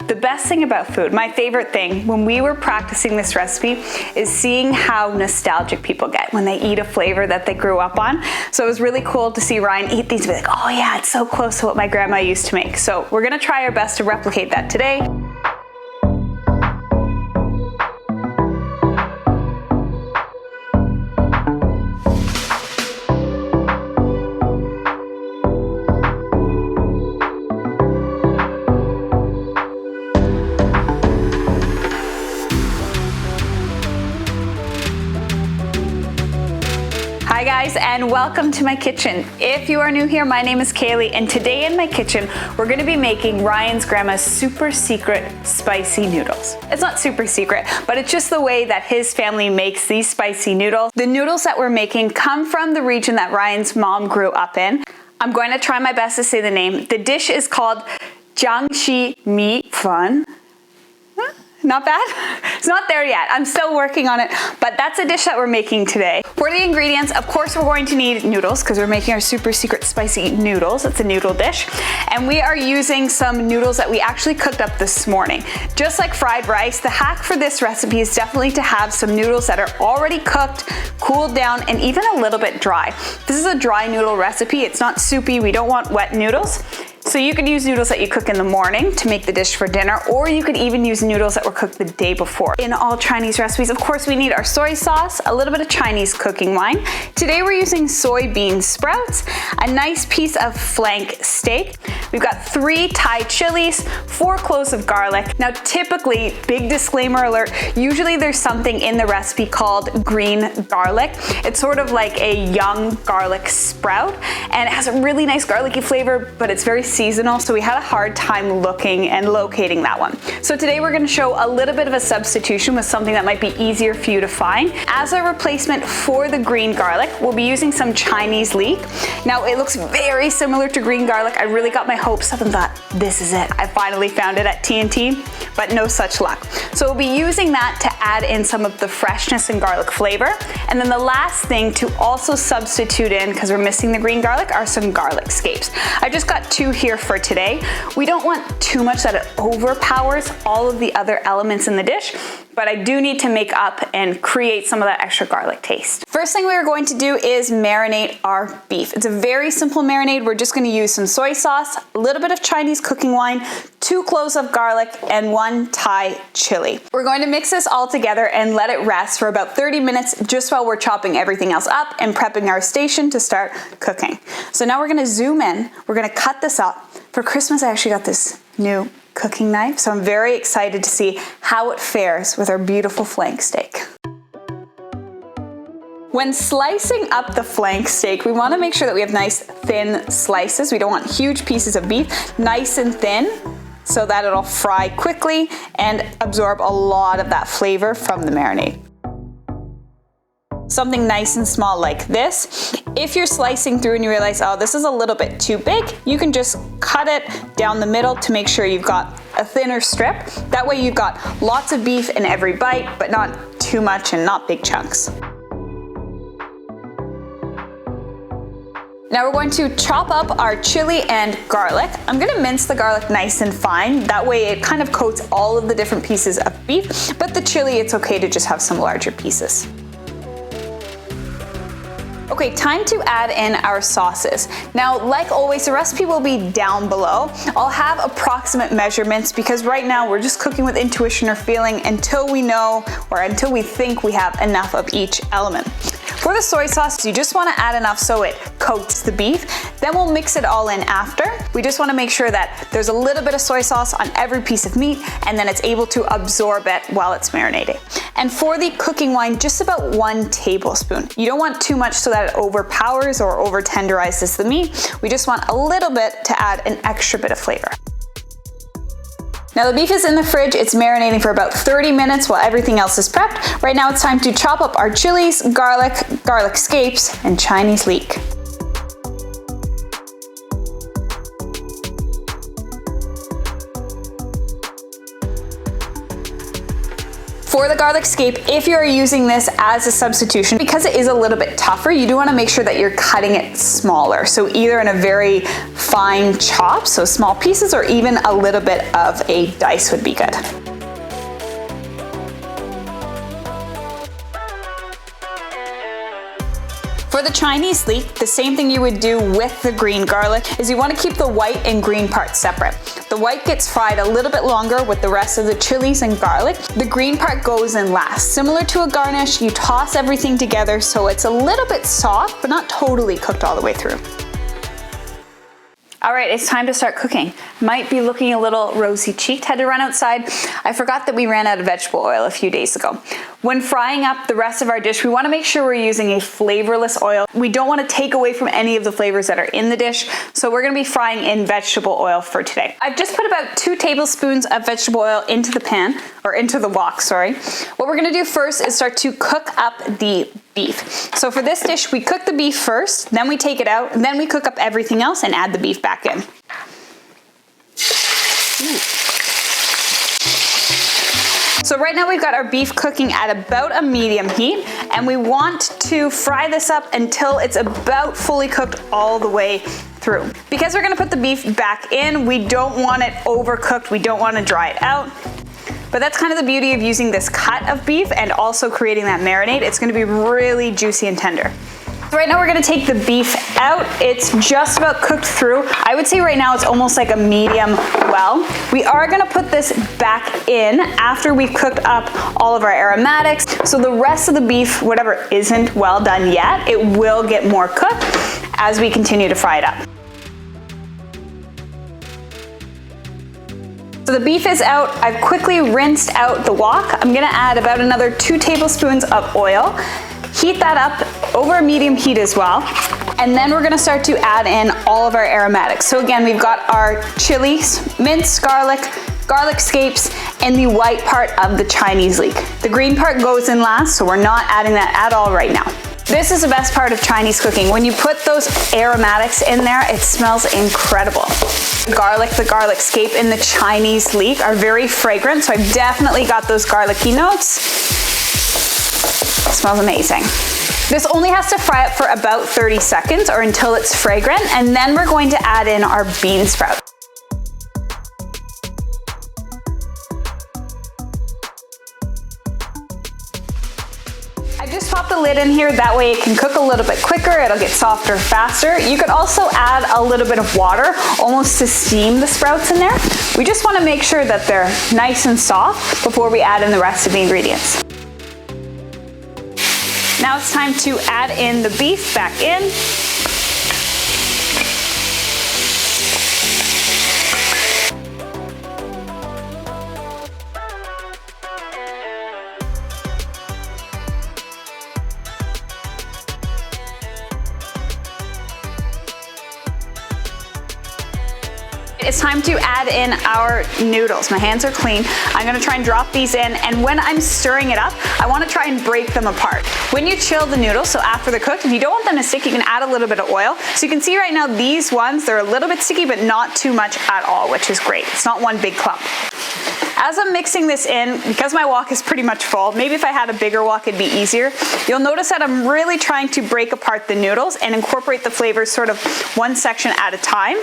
The best thing about food, my favorite thing, when we were practicing this recipe is seeing how nostalgic people get when they eat a flavor that they grew up on. So it was really cool to see Ryan eat these and be like, oh yeah, it's so close to what my grandma used to make. So we're gonna try our best to replicate that today. Hi guys, and welcome to my kitchen. If you are new here, my name is Kaylee, and today in my kitchen, we're gonna be making Ryan's grandma's super secret spicy noodles. It's not super secret, but it's just the way that his family makes these spicy noodles. The noodles that we're making come from the region that Ryan's mom grew up in. I'm going to try my best to say the name. The dish is called Jiang Xi Mi Fen. Not bad? It's not there yet. I'm still working on it, but that's a dish that we're making today. For the ingredients, of course, we're going to need noodles because we're making our super secret spicy noodles. It's a noodle dish. And we are using some noodles that we actually cooked up this morning. Just like fried rice, the hack for this recipe is definitely to have some noodles that are already cooked, cooled down, and even a little bit dry. This is a dry noodle recipe. It's not soupy. We don't want wet noodles. So you could use noodles that you cook in the morning to make the dish for dinner, or you could even use noodles that were cooked the day before. In all Chinese recipes, of course, we need our soy sauce, a little bit of Chinese cooking wine. Today we're using soybean sprouts, a nice piece of flank steak. We've got 3 Thai chilies, 4 cloves of garlic. Now typically, big disclaimer alert, usually there's something in the recipe called green garlic. It's sort of like a young garlic sprout, and it has a really nice garlicky flavor, but it's very seasonal, so we had a hard time looking and locating that one. So today we're gonna show a little bit of a substitution with something that might be easier for you to find. As a replacement for the green garlic, we'll be using some Chinese leek. Now it looks very similar to green garlic. I really got my hopes up and thought, this is it. I finally found it at T&T, but no such luck. So we'll be using that to add in some of the freshness and garlic flavor. And then the last thing to also substitute in, because we're missing the green garlic, are some garlic scapes. I just got 2 here for today. We don't want too much that it overpowers all of the other elements in the dish, but I do need to make up and create some of that extra garlic taste. First thing we are going to do is marinate our beef. It's a very simple marinade. We're just gonna use some soy sauce, a little bit of Chinese cooking wine, 2 cloves of garlic, and 1 Thai chili. We're going to mix this all together and let it rest for about 30 minutes just while we're chopping everything else up and prepping our station to start cooking. So now we're gonna zoom in. We're gonna cut this up. For Christmas, I actually got this new cooking knife, so I'm very excited to see how it fares with our beautiful flank steak. When slicing up the flank steak, we want to make sure that we have nice thin slices. We don't want huge pieces of beef, nice and thin, so that it'll fry quickly and absorb a lot of that flavor from the marinade. Something nice and small like this. If you're slicing through and you realize, oh, this is a little bit too big, you can just cut it down the middle to make sure you've got a thinner strip. That way you've got lots of beef in every bite, but not too much and not big chunks. Now we're going to chop up our chili and garlic. I'm gonna mince the garlic nice and fine. That way it kind of coats all of the different pieces of beef, but the chili, it's okay to just have some larger pieces. Okay, time to add in our sauces. Now, like always, the recipe will be down below. I'll have approximate measurements because right now we're just cooking with intuition or feeling until we know or until we think we have enough of each element. For the soy sauce, you just want to add enough so it coats the beef. Then we'll mix it all in after. We just want to make sure that there's a little bit of soy sauce on every piece of meat and then it's able to absorb it while it's marinating. And for the cooking wine, just about 1 tablespoon. You don't want too much so that it overpowers or over tenderizes the meat. We just want a little bit to add an extra bit of flavor. Now the beef is in the fridge, it's marinating for about 30 minutes while everything else is prepped. Right now it's time to chop up our chilies, garlic scapes, and Chinese leek. For the garlic scape, if you're using this as a substitution, because it is a little bit tougher, you do want to make sure that you're cutting it smaller. So either in a very fine fine chops, so small pieces, or even a little bit of a dice would be good. For the Chinese leek, the same thing you would do with the green garlic is you want to keep the white and green parts separate. The white gets fried a little bit longer with the rest of the chilies and garlic. The green part goes in last. Similar to a garnish, you toss everything together so it's a little bit soft, but not totally cooked all the way through. All right, it's time to start cooking. Might be looking a little rosy cheeked. Had to run outside. I forgot that we ran out of vegetable oil a few days ago. When frying up the rest of our dish, we wanna make sure we're using a flavorless oil. We don't wanna take away from any of the flavors that are in the dish, so we're gonna be frying in vegetable oil for today. I've just put about 2 tablespoons of vegetable oil into the pan, or into the wok, sorry. What we're gonna do first is start to cook up the beef. So for this dish, we cook the beef first, then we take it out, and then we cook up everything else and add the beef back in. So right now we've got our beef cooking at about a medium heat, and we want to fry this up until it's about fully cooked all the way through. Because we're gonna put the beef back in, we don't want it overcooked, we don't want to dry it out. But that's kind of the beauty of using this cut of beef and also creating that marinade. It's gonna be really juicy and tender. So right now we're gonna take the beef out. It's just about cooked through. I would say right now it's almost like a medium well. We are gonna put this back in after we've cooked up all of our aromatics. So the rest of the beef, whatever isn't well done yet, it will get more cooked as we continue to fry it up. So the beef is out. I've quickly rinsed out the wok. I'm gonna add about another 2 tablespoons of oil. Heat that up over medium heat as well. And then we're gonna start to add in all of our aromatics. So again, we've got our chilies, minced garlic, garlic scapes, and the white part of the Chinese leek. The green part goes in last, so we're not adding that at all right now. This is the best part of Chinese cooking. When you put those aromatics in there, it smells incredible. The garlic scape, and the Chinese leek are very fragrant, so I've definitely got those garlicky notes. It smells amazing. This only has to fry up for about 30 seconds or until it's fragrant, and then we're going to add in our bean sprout. I just popped the lid in here, that way it can cook a little bit quicker, it'll get softer faster. You could also add a little bit of water, almost to steam the sprouts in there. We just wanna make sure that they're nice and soft before we add in the rest of the ingredients. Now it's time to add in the beef back in. It's time to add in our noodles. My hands are clean. I'm gonna try and drop these in, and when I'm stirring it up, I wanna try and break them apart. When you chill the noodles, so after they're cooked, if you don't want them to stick, you can add a little bit of oil. So you can see right now these ones, they're a little bit sticky, but not too much at all, which is great. It's not one big clump. As I'm mixing this in, because my wok is pretty much full, maybe if I had a bigger wok it'd be easier, you'll notice that I'm really trying to break apart the noodles and incorporate the flavors sort of one section at a time.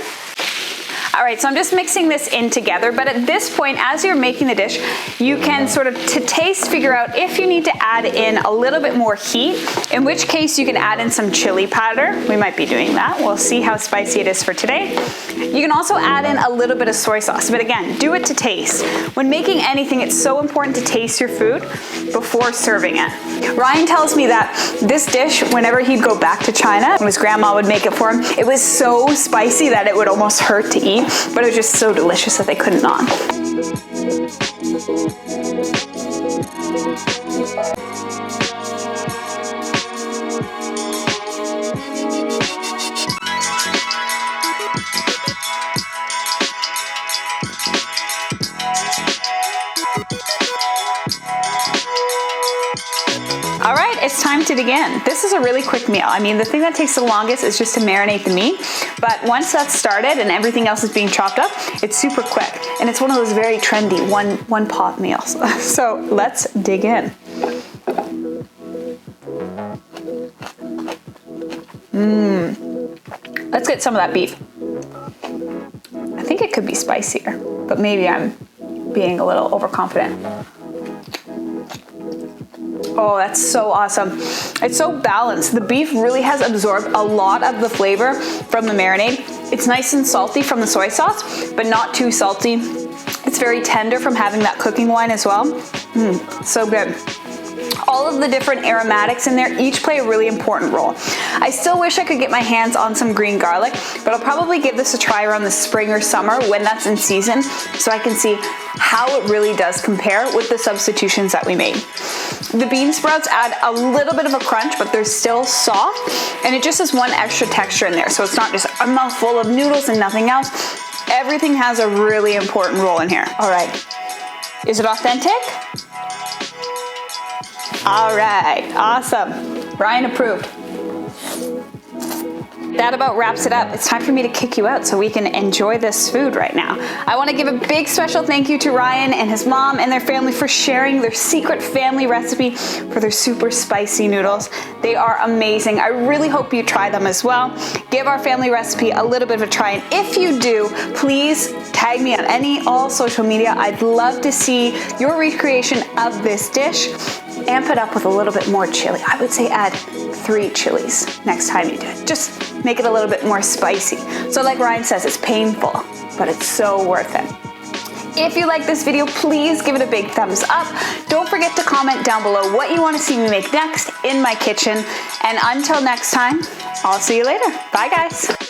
All right, so I'm just mixing this in together, but at this point, as you're making the dish, you can sort of, to taste, figure out if you need to add in a little bit more heat, in which case you can add in some chili powder. We might be doing that. We'll see how spicy it is for today. You can also add in a little bit of soy sauce, but again, do it to taste. When making anything, it's so important to taste your food before serving it. Ryan tells me that this dish, whenever he'd go back to China, his grandma would make it for him, it was so spicy that it would almost hurt to eat. But it was just so delicious that they couldn't not. All right, it's time to dig in. This is a really quick meal. I mean, the thing that takes the longest is just to marinate the meat, but once that's started and everything else is being chopped up, it's super quick. And it's one of those very trendy one pot meals. So let's dig in. Let's get some of that beef. think it could be spicier, but maybe I'm being a little overconfident. Oh, that's so awesome. It's so balanced. The beef really has absorbed a lot of the flavor from the marinade. It's nice and salty from the soy sauce, but not too salty. It's very tender from having that cooking wine as well. So good. All of the different aromatics in there each play a really important role. I still wish I could get my hands on some green garlic, but I'll probably give this a try around the spring or summer when that's in season, so I can see how it really does compare with the substitutions that we made. The bean sprouts add a little bit of a crunch, but they're still soft, and it just has one extra texture in there, so it's not just a mouthful of noodles and nothing else. Everything has a really important role in here. All right, is it authentic? All right, awesome. Ryan approved. That about wraps it up. It's time for me to kick you out so we can enjoy this food right now. I want to give a big special thank you to Ryan and his mom and their family for sharing their secret family recipe for their super spicy noodles. They are amazing. I really hope you try them as well. Give our family recipe a little bit of a try, and if you do, please tag me on all social media. I'd love to see your recreation of this dish. Amp it up with a little bit more chili. I would say add 3 chilies next time you do it. Just make it a little bit more spicy. So like Ryan says, it's painful, but it's so worth it. If you like this video, please give it a big thumbs up. Don't forget to comment down below what you want to see me make next in my kitchen. And until next time, I'll see you later. Bye guys.